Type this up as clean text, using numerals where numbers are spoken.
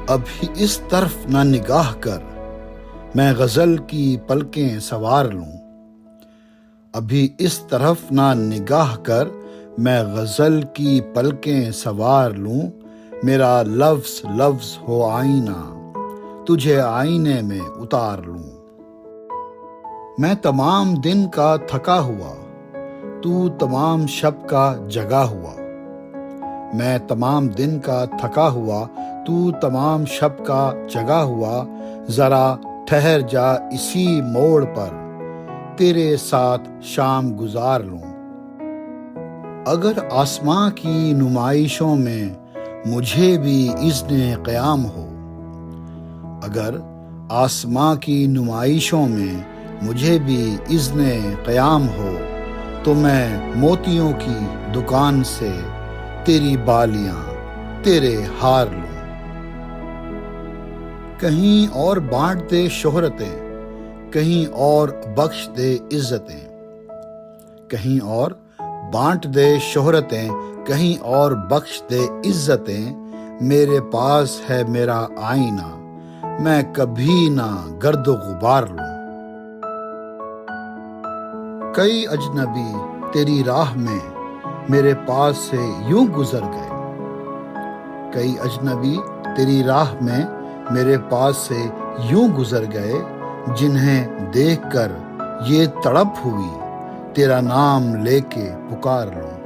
ابھی اس طرف نہ نگاہ کر، میں غزل کی پلکیں سوار لوں۔ ابھی اس طرف نہ نگاہ کر، میں غزل کی پلکیں سوار لوں۔ میرا لفظ لفظ ہو آئینہ، تجھے آئینے میں اتار لوں۔ میں تمام دن کا تھکا ہوا، تو تمام شب کا جگا ہوا۔ میں تمام دن کا تھکا ہوا، تو تمام شب کا جگا ہوا۔ ذرا ٹھہر جا اسی موڑ پر، تیرے ساتھ شام گزار لوں۔ اگر آسماں کی نمائشوں میں مجھے بھی اذن قیام ہو، اگر آسماں کی نمائشوں میں مجھے بھی اذن قیام ہو، تو میں موتیوں کی دکان سے تیری بالیاں، تیرے ہار لوں۔ کہیں اور بانٹ دے شہرتیں، کہیں اور بخش دے عزتیں۔ کہیں اور بانٹ دے شہرتیں، کہیں اور بخش دے عزتیں۔ میرے پاس ہے میرا آئینہ، میں کبھی نہ گرد و غبار لوں۔ کئی اجنبی تیری راہ میں میرے پاس سے یوں گزر گئے۔ کئی اجنبی تیری راہ میں میرے پاس سے یوں گزر گئے، جنہیں دیکھ کر یہ تڑپ ہوئی، تیرا نام لے کے پکار لوں۔